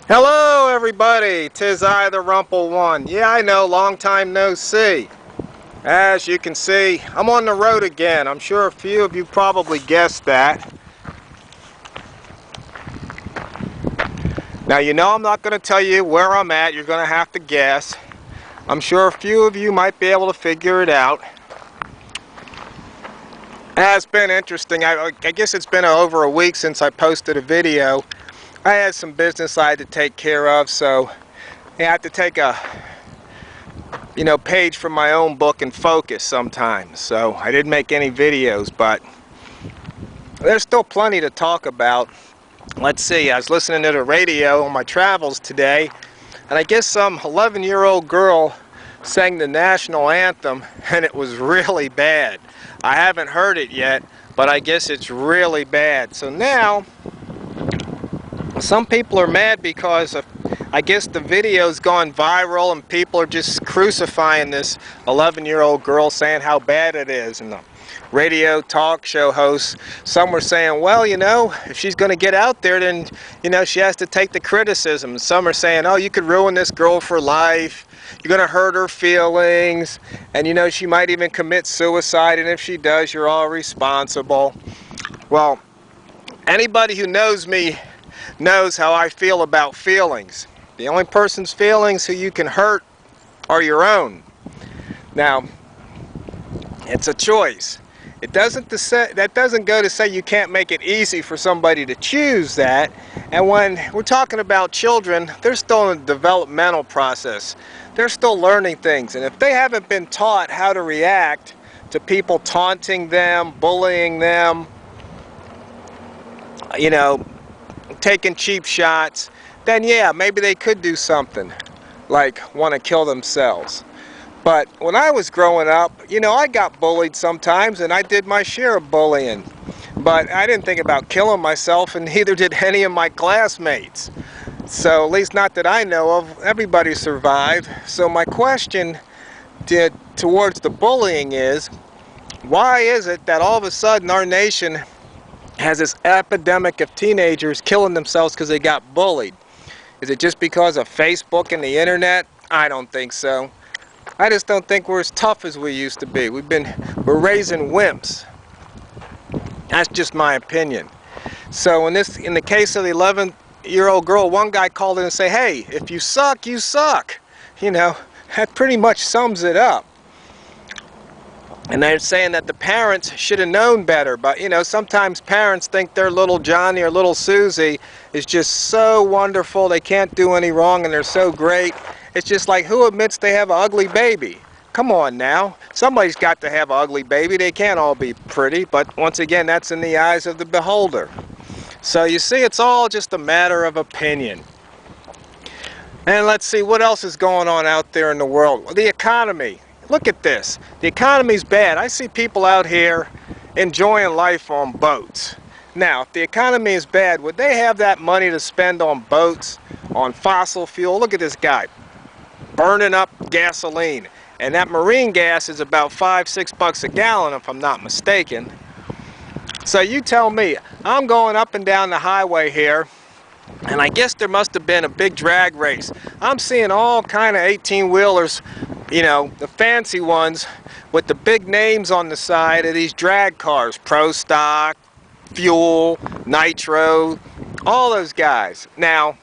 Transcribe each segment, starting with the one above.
Hello everybody, 'tis I, the Rumple One. Yeah, I know, long time no see. As you can see, I'm on the road again. I'm sure a few of you probably guessed that. Now you know I'm not going to tell you where I'm at, you're going to have to guess. I'm sure a few of you might be able to figure it out. It's been interesting. I guess it's been over a week since I posted a video. I had some business I had to take care of, so I have to take a page from my own book and focus sometimes. So I didn't make any videos, but there's still plenty to talk about. Let's see, I was listening to the radio on my travels today, and I guess some 11-year-old girl sang the national anthem, and it was really bad. I haven't heard it yet, but I guess it's really bad. So now, some people are mad because I guess the video's gone viral and people are just crucifying this 11-year-old girl, saying how bad it is. And the radio talk show hosts, some were saying, well, if she's going to get out there, then, she has to take the criticism. Some are saying, oh, you could ruin this girl for life. You're going to hurt her feelings. And, she might even commit suicide. And if she does, you're all responsible. Well, anybody who knows me knows how I feel about feelings. The only person's feelings who you can hurt are your own. Now, it's a choice. That doesn't go to say you can't make it easy for somebody to choose that. And when we're talking about children, they're still in the developmental process. They're still learning things. And if they haven't been taught how to react to people taunting them, bullying them, taking cheap shots, then yeah, maybe they could do something like want to kill themselves. But when I was growing up, I got bullied sometimes, and I did my share of bullying. But I didn't think about killing myself, and neither did any of my classmates. So, at least not that I know of, everybody survived. So my question towards the bullying is, why is it that all of a sudden our nation has this epidemic of teenagers killing themselves because they got bullied? Is it just because of Facebook and the internet? I don't think so. I just don't think we're as tough as we used to be. We're raising wimps. That's just my opinion. So in the case of the 11-year-old girl, one guy called in and said, hey, if you suck, you suck. That pretty much sums it up. And they're saying that the parents should have known better, but sometimes parents think their little Johnny or little Susie is just so wonderful, they can't do any wrong, and they're so great. It's just like, who admits they have an ugly baby? Come on now, somebody's got to have an ugly baby. They can't all be pretty, but once again, that's in the eyes of the beholder. So you see, it's all just a matter of opinion. And let's see, what else is going on out there in the world? Well, the economy. Look at this. The economy's bad. I see people out here enjoying life on boats. Now, if the economy is bad, would they have that money to spend on boats, on fossil fuel? Look at this guy burning up gasoline. And that marine gas is about $5-6 a gallon, if I'm not mistaken. So you tell me, I'm going up and down the highway here, and I guess there must have been a big drag race. I'm seeing all kind of 18-wheelers, the fancy ones with the big names on the side of these drag cars. Pro Stock, Fuel, Nitro, all those guys. Now,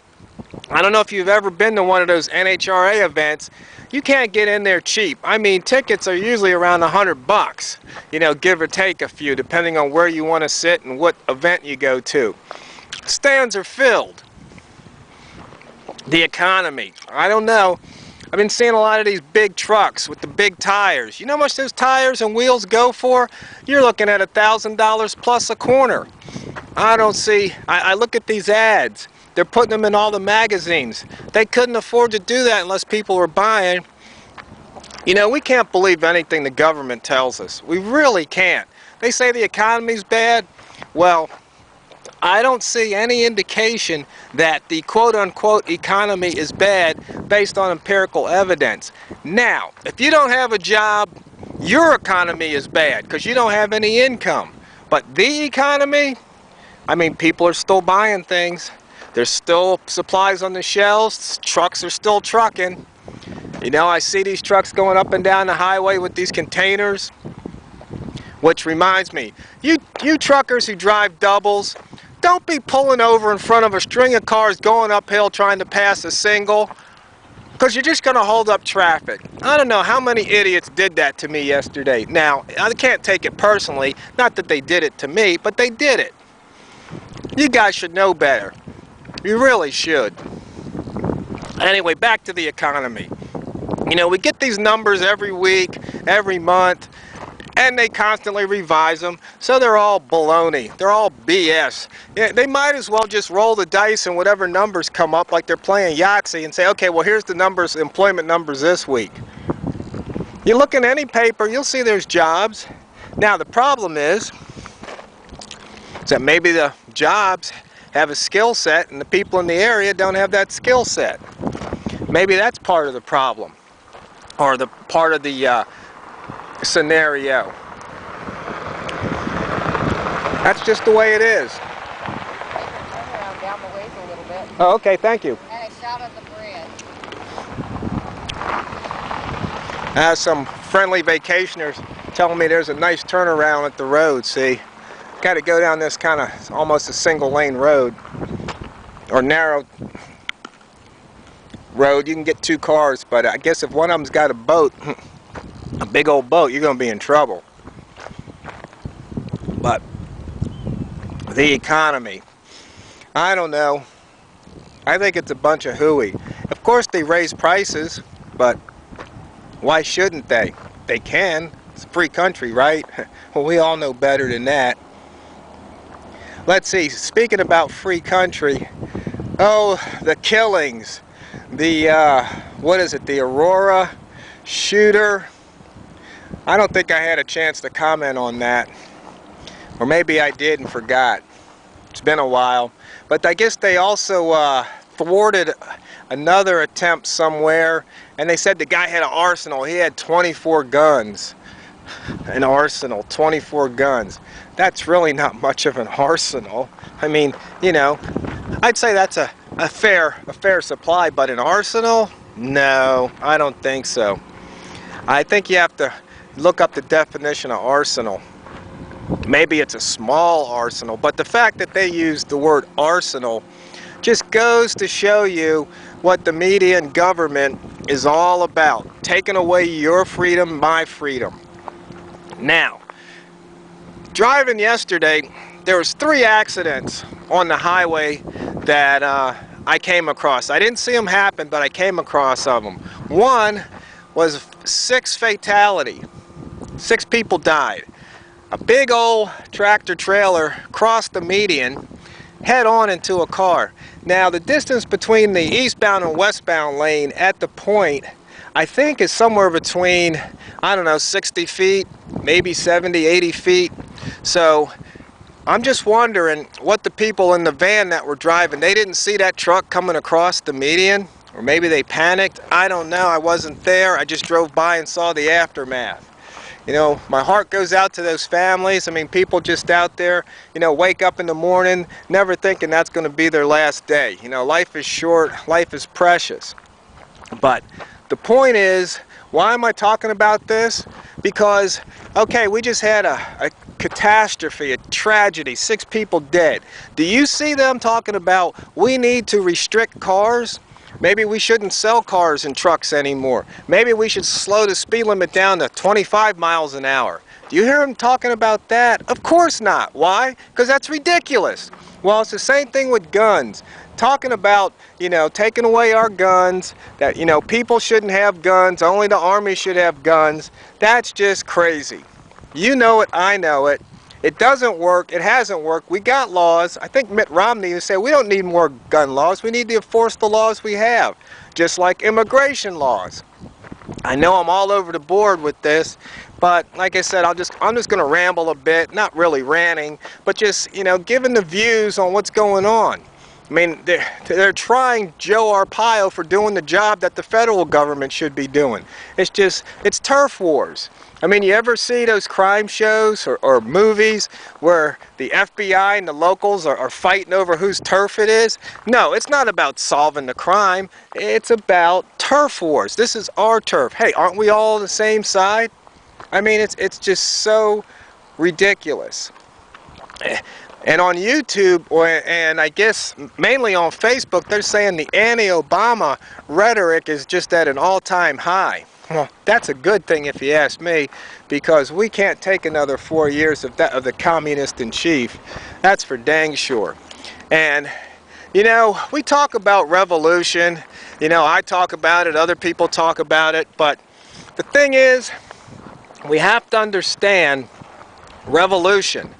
I don't know if you've ever been to one of those NHRA events. You can't get in there cheap. I mean, tickets are usually around $100, give or take a few, depending on where you want to sit and what event you go to. Stands are filled. The economy, I don't know. I've been seeing a lot of these big trucks with the big tires. You know how much those tires and wheels go for? You're looking at $1,000 plus a corner. I don't see, I look at these ads. They're putting them in all the magazines. They couldn't afford to do that unless people were buying. We can't believe anything the government tells us. We really can't. They say the economy's bad. Well, I don't see any indication that the quote-unquote economy is bad based on empirical evidence. Now, if you don't have a job, your economy is bad because you don't have any income. But the economy, I mean, people are still buying things. There's still supplies on the shelves. Trucks are still trucking. You know, I see these trucks going up and down the highway with these containers. Which reminds me, you truckers who drive doubles, don't be pulling over in front of a string of cars going uphill trying to pass a single, because you're just going to hold up traffic. I don't know how many idiots did that to me yesterday. Now, I can't take it personally, not that they did it to me, but they did it. You guys should know better. You really should. Anyway, back to the economy. You know, we get these numbers every week, every month, and they constantly revise them, so they're all baloney. They're all BS. Yeah, they might as well just roll the dice and whatever numbers come up like they're playing Yahtzee and say, okay, well, here's the numbers, employment numbers this week. You look in any paper, you'll see there's jobs. Now, the problem is that maybe the jobs have a skill set and the people in the area don't have that skill set. Maybe that's part of the problem, or the part of the scenario. That's just the way it is. Down the ways a little bit. Oh, okay, thank you. And a shot of the bridge. Some friendly vacationers telling me there's a nice turnaround at the road. See, got to go down this kind of almost a single lane road, or narrow road. You can get two cars, but I guess if one of them's got a boat, a big old boat, you're going to be in trouble. But the economy, I don't know. I think it's a bunch of hooey. Of course they raise prices, but why shouldn't they? They can. It's a free country, right? Well, we all know better than that. Let's see, speaking about free country, oh, the killings. The, what is it, the Aurora shooter. I don't think I had a chance to comment on that. Or maybe I did and forgot. It's been a while. But I guess they also thwarted another attempt somewhere, and they said the guy had an arsenal. He had 24 guns. An arsenal, 24 guns. That's really not much of an arsenal. I mean, you know, I'd say that's a fair supply, but an arsenal? No, I don't think so. I think you have to look up the definition of arsenal. Maybe it's a small arsenal, but the fact that they use the word arsenal just goes to show you what the media and government is all about. Taking away your freedom, my freedom. Now, driving yesterday, there was 3 accidents on the highway that I came across. I didn't see them happen, but I came across of them. One was 6 fatality. 6 people died. A big old tractor trailer crossed the median head on into a car. Now, the distance between the eastbound and westbound lane at the point, I think, is somewhere between, I don't know, 60 feet, maybe 70, 80 feet. So I'm just wondering what the people in the van that were driving, they didn't see that truck coming across the median, or maybe they panicked. I don't know. I wasn't there. I just drove by and saw the aftermath. You know, my heart goes out to those families. I mean, people just out there, you know, wake up in the morning never thinking that's going to be their last day. You know, life is short, life is precious. But the point is, why am I talking about this? Because, okay, we just had a catastrophe, a tragedy, 6 people dead. Do you see them talking about we need to restrict cars? Maybe we shouldn't sell cars and trucks anymore. Maybe we should slow the speed limit down to 25 miles an hour. Do you hear them talking about that? Of course not. Why? Because that's ridiculous. Well, it's the same thing with guns. Talking about, you know, taking away our guns, that, you know, people shouldn't have guns, only the Army should have guns. That's just crazy. You know it, I know it. It doesn't work. It hasn't worked. We got laws. I think Mitt Romney said we don't need more gun laws. We need to enforce the laws we have, just like immigration laws. I know I'm all over the board with this, but like I said, I'm just going to ramble a bit, not really ranting, but just, you know, giving the views on what's going on. I mean, they're trying Joe Arpaio for doing the job that the federal government should be doing. It's turf wars. I mean, you ever see those crime shows or movies where the FBI and the locals are fighting over whose turf it is? No, it's not about solving the crime. It's about turf wars. This is our turf. Hey, aren't we all on the same side? I mean, it's just so ridiculous. And on YouTube, and I guess mainly on Facebook, they're saying the anti-Obama rhetoric is just at an all-time high. Well, that's a good thing if you ask me, because we can't take another 4 years of the communist in chief. That's for dang sure. And you know, we talk about revolution. You know, I talk about it, other people talk about it, but the thing is, we have to understand revolution.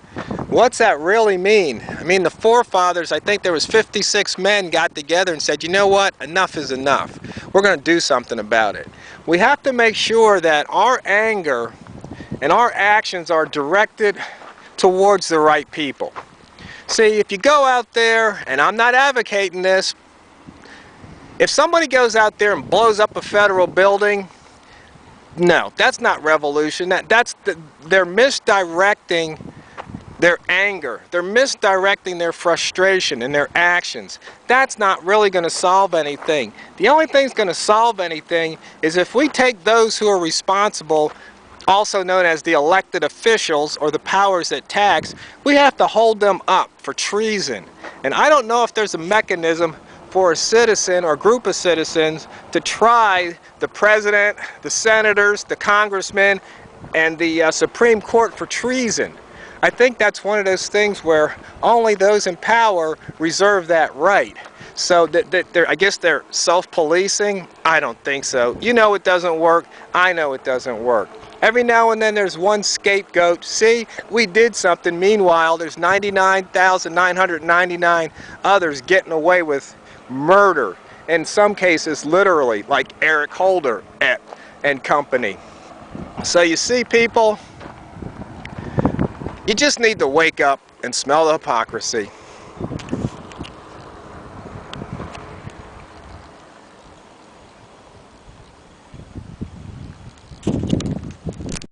What's that really mean? I mean, the forefathers, I think there was 56 men got together and said, you know what, enough is enough. We're going to do something about it. We have to make sure that our anger and our actions are directed towards the right people. See, if you go out there, and I'm not advocating this, if somebody goes out there and blows up a federal building, no, that's not revolution. They're misdirecting their anger. They're misdirecting their frustration and their actions. That's not really going to solve anything. The only thing that's going to solve anything is if we take those who are responsible, also known as the elected officials or the powers that tax, we have to hold them up for treason. And I don't know if there's a mechanism for a citizen or group of citizens to try the president, the senators, the congressmen, and the Supreme Court for treason. I think that's one of those things where only those in power reserve that right. So I guess they're self-policing? I don't think so. You know it doesn't work. I know it doesn't work. Every now and then there's one scapegoat. See, we did something. Meanwhile, there's 99,999 others getting away with murder. In some cases, literally, like Eric Holder and company. So you see, people, you just need to wake up and smell the hypocrisy.